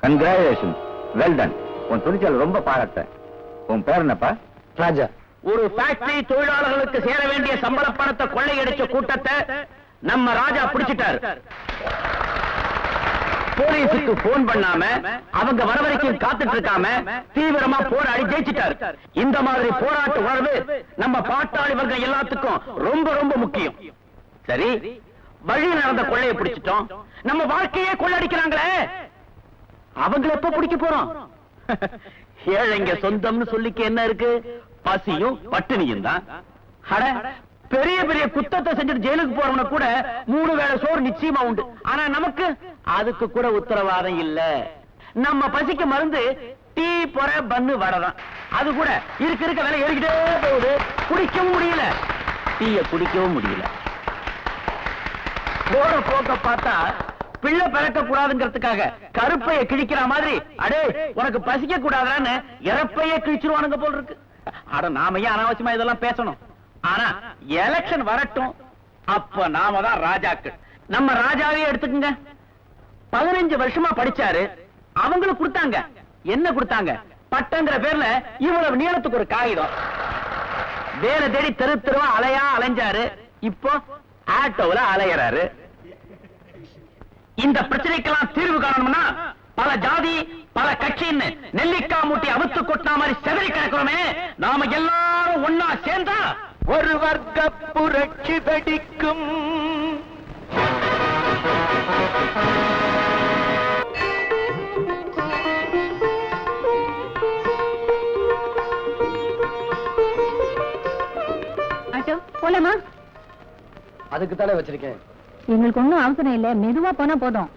Congratulations. Well done. உன் துணிச்சல் ரொம்ப பாராட்ட. உன் பேர் என்னப்பா? ராஜா. ஒரு ஃபேக்டரி தொழிலாளர்களுக்கு சேர வேண்டிய சம்பள பணத்தை கொள்ளையடிச்ச கூட்டத்தை நம்ம ராஜா பிடிச்சிட்டாரு. போலீஸுக்கு போன் பண்ணாம அவங்க வர வரைக்கும் காத்துட்டு இருக்காம தீவிரமா போராடி ஜெயிச்சிட்டாரு. இந்த மாதிரி போராட்ட உணர்வு நம்ம பாட்டாளி வர்க்கம் எல்லாத்துக்கும் ரொம்ப ரொம்ப முக்கியம். சரி, வழி நடந்த கொள்ளையை பிடிச்சிட்டோம். நம்ம வாழ்க்கையே கொள்ளடிக்கிறாங்களே, அவங்களை எப்ப பிடிக்க போறோம்? ஏழைங்க சொந்தம்னு சொல்லிக்க என்ன இருக்கு? பசியும் பட்டினியும் தான். பெரிய பெரிய குத்தத்தை செஞ்சுட்டு ஜெயிலுக்கு போறவன கூட 3 வேளை சோறு நிச்சயமா உண்டு. ஆனா நமக்கு அதுக்கு கூட உத்தரவாதம் இல்ல. நம்ம பசிக்கு மருந்து டீ பொற பன்னு வடதான். அது கூட இருக்க விலை ஏறிக்கிட்டே போகுது. குடிக்கவும் முடியல, டீய குடிக்கவும் முடியல. போற போக்க பார்த்தா பிள்ளை பிறக்க கூடாதுங்கிறதுக்காக கருப்பைய கிழிக்கிற மாதிரி, அடே உனக்கு பசிக்க கூடாதான்னு இறப்பையே கிழிச்சிருவானுங்க போல் இருக்கு. அட நாம ஏன் அனாவசியமா இதெல்லாம் பேசணும்? ஆனா எலெக்ஷன் வரட்டும், அப்ப நாம தான் ராஜாக்கள். நம்ம ராஜாவே எடுத்துக்கங்க. 15 வருஷமா படிச்சாரு. அவங்களுக்கு கொடுத்தாங்க என்ன கொடுத்தாங்க? பட்டங்கிற பேர்ல இவ்வளவு நீளத்துக்கு ஒரு காகிதம். வேலை தேடி தெரு தெருவா அலையா அலைஞ்சாரு. இப்போ ஆட்டோல அலையறாரு. இந்த பிரச்சனைக்கெல்லாம் தீர்வு காணணும்னா பல ஜாதி பல கட்சின்னு நெல்லிக்கா மூட்டி அவுத்து கொட்டினா மாதிரி செதறி கிடக்கிறோமே, நாம எல்லாரும் ஒன்னா சேர்ந்தா ஒரு வர்க்க புரட்சி வெடிக்கும். ஆட்டோ போலாமா? அதுக்கு தானே வச்சிருக்கேன். எங்களுக்கு ஒண்ணும் அவசரம் இல்ல, மெதுவா போனா போதும்.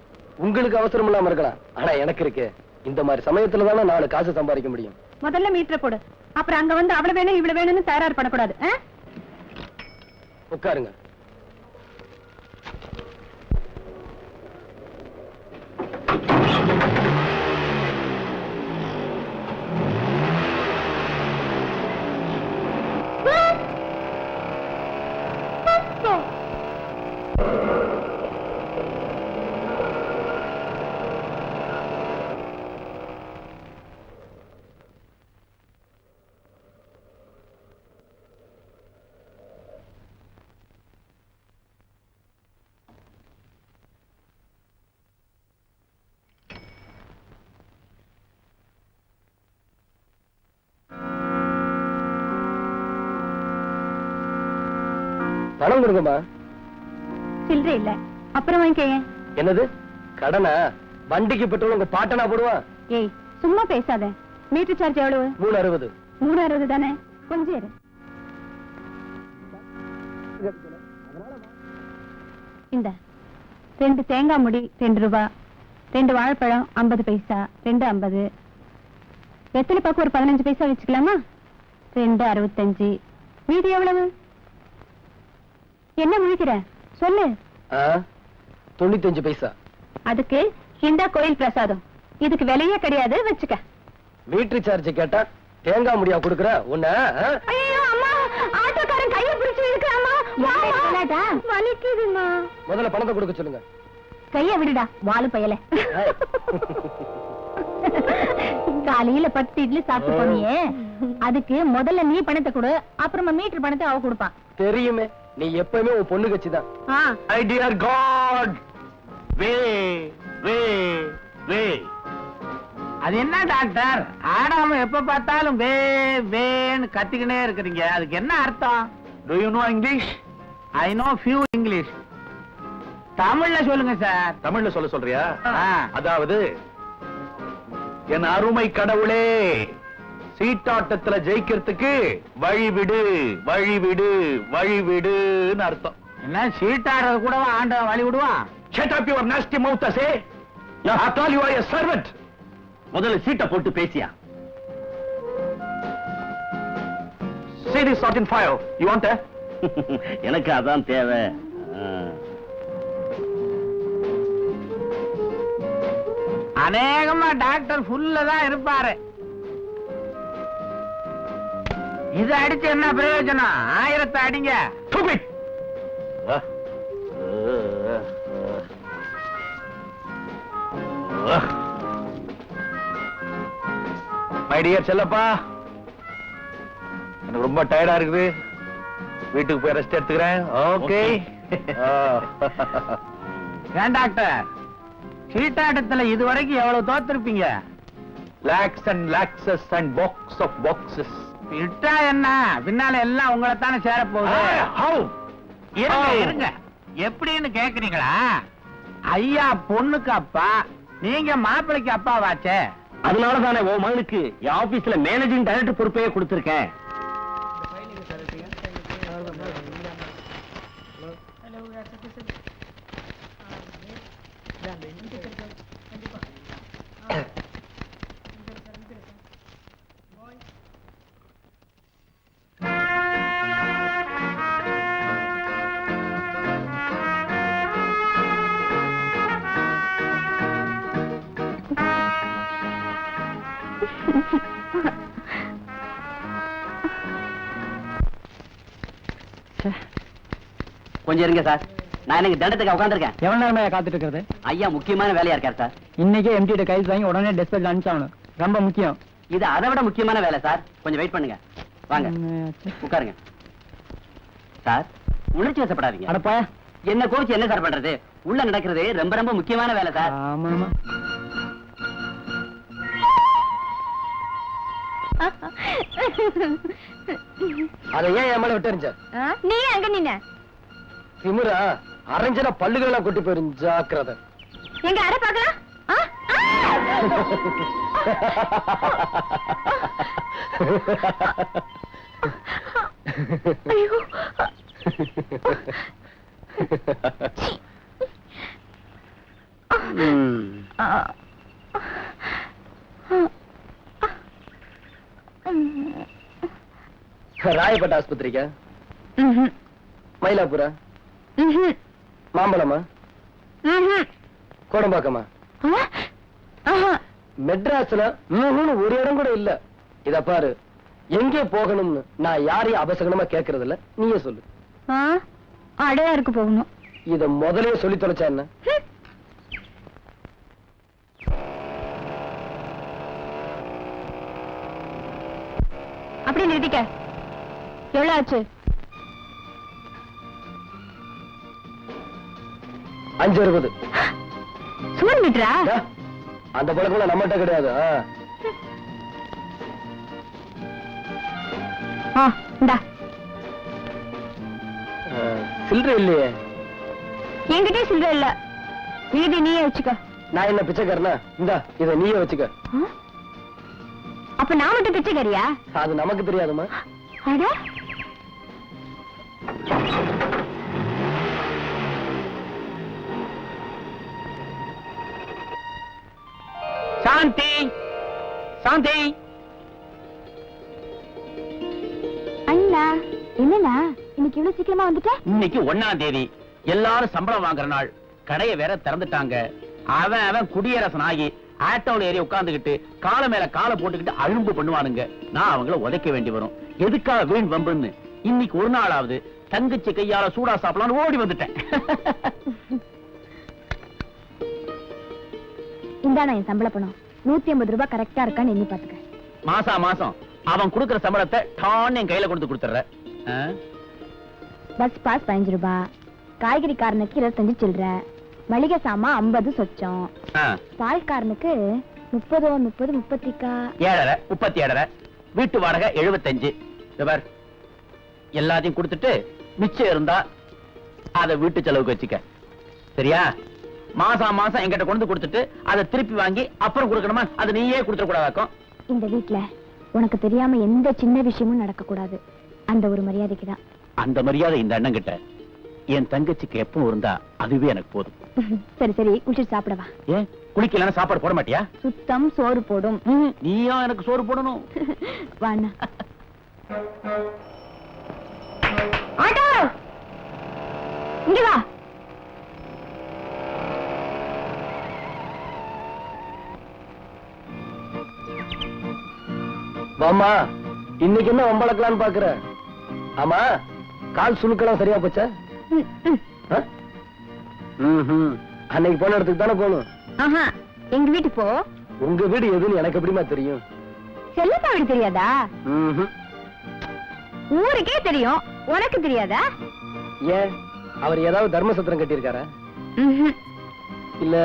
உங்களுக்கு அவசரம் இல்லாம இருக்கலாம், ஆனா எனக்கு இருக்கு. இந்த மாதிரி சமயத்துல தானே 4 காசு சம்பாதிக்க முடியும். முதல்ல மீட்டர் போடு, அப்புறம் அங்க வந்து அவ்வளவு வேணும் இவ்வளவு வேணும்னு தயார் பண்ணக்கூடாது. உட்காருங்க. பணம் கொடுங்கம்மா. சில்லறை இல்ல, அப்புறம் வாங்கிக்க. என்னது கடனா? வண்டிக்கு பெட்ரோல் உங்க பாட்டனா போடுவான். ஏய் சும்மா பேசாத. மீட்டர் சார்ஜ் எவ்வளவு? 360. 360 தானே, கொஞ்சம் இரு. இந்த 2 தேங்காய் முடி 2 ரூபாய், 2 வாழைப்பழம் 50 பைசா, 2 50. வெத்தலை பாக்கு ஒரு 15 பைசா வச்சுக்கலாமா? 2 65. மீதி எவ்வளவு? என்ன முழிக்கிற? சொல்லு. 95 பைசா. அதுக்கு இந்த கோயில் பிரசாதம். இதுக்கு விலையே கிடையாது, வச்சுக்க. மீட்டர் சார்ஜ் கேட்டா தேங்காய் முடியா கொடுக்கற உன்ன? ஐயோ அம்மா, ஆட்டோக்காரன் கையை பிடிச்சு இழுக்கறாமா. வலிக்குதுமா. முதல்ல பணத்தை கொடுக்க சொல்லுங்க. கையை விடுடா வாலு பயல. காலையில 10 இட்லி சாப்பிட்டு போனியே, அதுக்கு முதல்ல நீ பணத்தை கொடு, அப்புறமா மீட்டர் பணத்தை அவ கொடுப்பான். தெரியுமே, நீ எப்பவுமே உன் பொண்ணு கட்சி தான். My dear God, வே வே வே. அது என்ன டாக்டர், ஆடாம எப்ப பார்த்தாலும் வே வேன்னு கத்திக்கினே இருக்கிறீங்க, அதுக்கு என்ன அர்த்தம்? Do you know English? I know few English. தமிழ்ல சொல்லுங்க சார். தமிழ்ல சொல்றியா? ஆ. அதாவது, என் அருமை கடவுளே, சீட்டாட்டத்துல ஜெயிக்கிறதுக்கு வழிவிடு வழிவிடு வழிவிடுன்னு அர்த்தம். என்ன சீட்டாடுறது கூடவா ஆண்டவன் வழி விடுவான்? Shut up your nasty mouth, I say. After all, you are a servant. முதல்ல சீட்டை போட்டு பேசியா? See this sort in fire. You want a? எனக்கு அதான் தேவை. அநேகமா டாக்டர் ஃபுல்ல தான் இருப்பாரு. இது அடிச்சு என்ன பிரயோஜனம்? 1000 அடிங்க. Stupid. My dear செல்லப்பா, எனக்கு ரொம்ப டயர்டா இருக்குது. வீட்டுக்கு போய் ரெஸ்ட் எடுத்துக்கிறேன். ஓகே. ஏன் டாக்டர், சீட்டாட்டத்துல இதுவரைக்கும் எவ்வளவு தோத்திருப்பீங்க? Lakhs and lakhs and box of boxes. விட்டா என்ன, பின்னால எல்லாம் உங்களை தானே சேர போகுது. How? இருங்க இருங்க, எப்படின்னு கேக்குறீங்களா? ஐயா பொண்ணுக்கு அப்பா, நீங்க மாப்பிளைக்கு அப்பா வாச்சே. அதனால தானே உன் மகனுக்கு என் ஆபீஸ்ல மேனேஜிங் டைரக்டர் பொறுப்பையே கொடுத்திருக்கேன். கொஞ்சம் இருங்க சார், நான் எனக்கு தண்டத்துக்கு உட்காந்துருக்கேன். எவ்வளவு நேரமா காத்துட்டு இருக்கிறது? ஐயா முக்கியமான வேலையா இருக்கார் சார். இன்னைக்கே எம்டி கைஸ் வாங்கி உடனே டெஸ்பேச் அனுப்பிச்சாகணும். ரொம்ப முக்கியம். இது அதை விட முக்கியமான வேலை சார். கொஞ்சம் வெயிட் பண்ணுங்க. வாங்க உட்காருங்க. சார், உணர்ச்சி வசப்படாதீங்க. அடப்பா, என்ன கோச்சு என்ன சார் பண்றது? உள்ள நடக்கிறது ரொம்ப ரொம்ப முக்கியமான வேலை சார். ஆமா. அதை ஏன் என் மேல விட்டு நீ அங்க நின்ன திமுறா அரைஞ்சனா பல்லுகளெல்லாம் கொட்டி போயிரும். ஜாக்கிரதை. எங்க அரை பாக்கலாம். ஐயோ, ராயப்பட்ட ஆஸ்பத்திரிக்கா? மயிலாப்பூரா? மாம்பழமா? கோடம்பாக்கமா? மெட்ராஸ்ல ஒரு இடம் கூட இல்ல. இத பாரு, எங்கே போகணும்னு நான் யாரையும் அபசகனமா கேட்கறது இல்ல. நீயே சொல்லு. அடையாருக்கு போகணும். இத முதலே சொல்லி தொலைச்சா என்ன? அப்படி நிறுத்திக்க. எவ்வளவு ஆச்சு? 5.60. சுமன் மீட்டரா? அந்த பழக்கம் நம்மகிட்ட கிடையாது. இந்தா. சில்லறை இல்லையே. என்கிட்ட சில்லறை இல்ல. மீதி நீயே வச்சுக்க. நான் என்ன பிச்சைக்காரனா? இந்தா, இத நீயே வச்சுக்க. அப்ப நான் மட்டும் பிச்சைக்காரியா? அது நமக்கு தெரியாதுமா. அட, சாந்தி, சாந்தி. அண்ணா, என்னண்ணா இன்னைக்கு இவ்வளவு சீக்கிரமா வந்துட்ட? இன்னைக்கு 1ஆம் தேதி, எல்லாரும் சம்பளம் வாங்குற நாள். கடையை வேற திறந்துட்டாங்க. அவன் குடியரசன் ஆகி ஆட்டோல ஏறி உட்கார்ந்துகிட்டு கால மேல காலை போட்டுக்கிட்டு அழும்பு பண்ணுவானுங்க. நான் அவங்கள உதைக்க வேண்டி வரும். எதுக்காக வீண் வம்புன்னு இன்னைக்கு ஒரு நாளாவது தங்கச்சி கையால சூடா சாப்பிடலாம்னு ஓடி வந்துட்டேன். இந்தாண்ணா என் சம்பள பணம். 150 ரூபாய் கரெக்டா இருக்கான்னு எண்ணி பாத்துக்க. மாசா மாசம் அவன் கொடுக்கிற சம்பளத்தை டான்னு என் கையில கொடுத்து கொடுத்துற. பஸ் பாஸ் 15 ரூபாய், காய்கறிக்காரனுக்கு 25 சில்லற, மளிகை சாமா 50 சொச்சம், பால்காரனுக்கு 30 7.5 37, வீட்டு வாடகை 75. எல்லாத்தையும் கொடுத்துட்டு மிச்சம் இருந்தா அத வீட்டு செலவுக்கு வச்சுக்க. சரியா? மாசம் மாசம் என்கிட்ட கொண்டு வந்து கொடுத்துட்டு அதை திருப்பி வாங்கி அப்புறம் கொடுக்கணுமா? அது நீயே கொடுத்துட கூடாதாக்கும். இந்த வீட்ல உனக்கு தெரியாம எந்த சின்ன விஷயமும் நடக்க கூடாது. அந்த ஒரு மரியாதைக்கு தான். அந்த மரியாதை இந்த அண்ணன் கிட்ட என் தங்கச்சிக்கு எப்பவும் இருந்தா அதுவே எனக்கு போதும். சரி சரி, குளிச்சு சாப்பிடவா. ஏன் குளிக்கலன்னா சாப்பாடு போட மாட்டியா? சுத்தம் சோறு போடும். நீயா எனக்கு சோறு போடணும்? வாண்ணா. ஆட்டோ இங்க வா. வாமா, இன்னைக்கு என்ன வம்பளக்கலான்னு பாக்குற? ஆமா, கால் சுழுக்கலாம் சரியா போச்சா? அன்னைக்கு போன இடத்துக்கு தானே போகணும். ஆஹா, எங்க வீட்டுக்கு போ. உங்க வீடு எதுன்னு எனக்கு எப்படிமா தெரியும்? செல்லப்பா வீடு தெரியாதா? ஊருக்கே தெரியும், உனக்கு தெரியாதா? ஏன், அவர் ஏதாவது தர்மசத்திரம் கட்டியிருக்காரா? இல்ல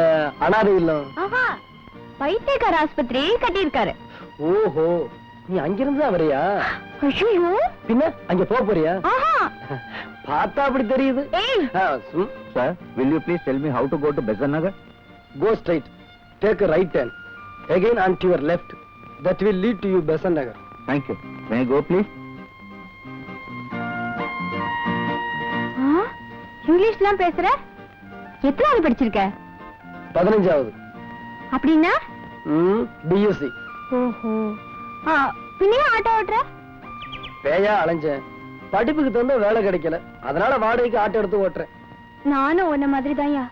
அனாதை இல்லம்? ஆஹா, பைத்தியக்கார ஆஸ்பத்திரி கட்டியிருக்காரு. ஓஹோ, நீ அங்கிருந்து தான் வரியா? ஐயோ, பின்ன அங்க போக போறியா? ஆஹா, பார்த்தா அப்படி தெரியுது. ஏய், Sir, will you please tell me how to go to Besant Nagar? Go straight, take a right turn, again on to your left. That will lead to you Besant Nagar. Thank you. May I go, please? இங்கிலீஷ்லாம் பேசுற? எத்தனாவது படிச்சிருக்க? 15வது. அப்படின்னா? BSc. ஓஹோ, பின்னே auto ஓட்டுற? பேயா அலைஞ்சேன், படிப்புக்கு தகுந்த வேலை கிடைக்கல, அதனால வாடகைக்கு ஆட்டோ எடுத்து ஓட்டுறேன். நானும் உன்ன மாதிரி தான்யா,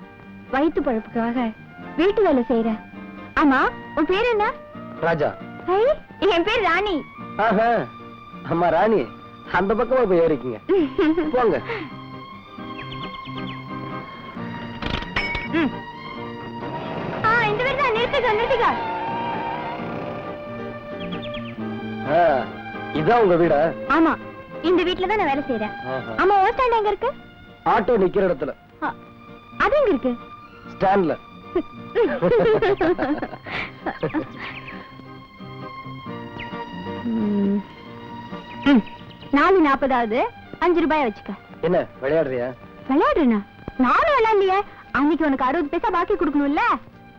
வயிற்று பழப்புக்காக வீட்டு வேலை செய்யறேன். ஆமா, உன் பேர் என்ன? ராஜா. ஐ, என் பேர் ராணி. ஆஹா, அம்மா ராணி, அந்த பக்கமா போய் ஏறிக்குங்க. போங்க. இந்த வீடு தான். நிறுத்துக்க நிறுத்துக்க. இதான் உங்க வீடா? ஆமா, இந்த வீட்டுல தான் நான் வேலை செய்யறேன். ஆமா, உன் ஸ்டாண்ட் எங்க இருக்கு? ஆட்டோ நிக்கிற இடத்துல. அது எங்க இருக்கு? ஸ்டாண்ட்ல. 4:40 5 ரூபாய் வச்சுக்க. என்ன விளையாடுறியா? விளையாடுறேனா? நானும் விளையாடலையே. அன்னைக்கு உனக்கு 60 பைசா பாக்கி கொடுக்கணும்ல,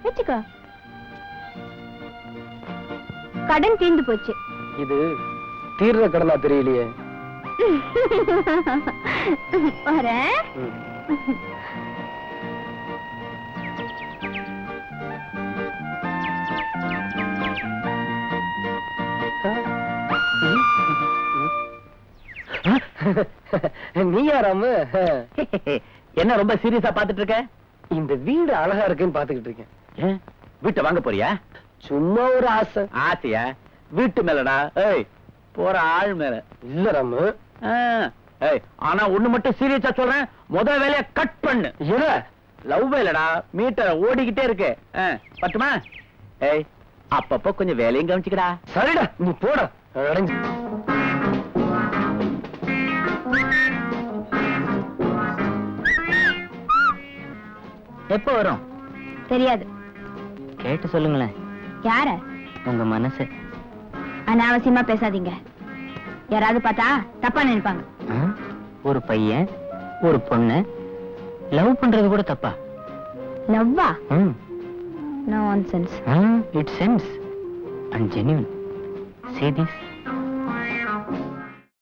வச்சுக்க. கடன் தீர்ந்து போச்சு. இது தீர்ற கடனா தெரியலையே. வரேன். நீ யாராம? என்ன ரொம்ப சீரியஸா பாத்துட்டு இருக்க? இந்த வீடு அழகா இருக்குன்னு பாத்துக்கிட்டு இருக்கேன். ஏன் வீட்டை வாங்க போறியா? சும்மா ஒரு ஆசை. ஆசையா? வீட்டு மேலடா. ஏய், போற ஆள் மேல இல்ல ராமு. ஏய், ஆனா ஒண்ணு மட்டும் சீரியஸா சொல்றேன், முத வேலைய கட் பண்ணு. இல்ல லவ் வேலடா, மீட்டர் ஓடிக்கிட்டே இருக்கு. பட்டுமா? ஏய், அப்பப்போ கொஞ்சம் வேலையும் கவனிச்சுக்கடா. சரிடா, நீ போடா. அடைஞ்சு எப்ப வரும் தெரியாது. கேட்டு சொல்லுங்களேன். யார? உங்க மனசு. அனாவசியமா பேசாதீங்க, யாராவது பார்த்தா தப்பா நினைப்பாங்க. ஒரு பையன் ஒரு பொண்ணு லவ் பண்றது கூட தப்பா? லவ்வா? Nonsense. It's sense and genuine. See this?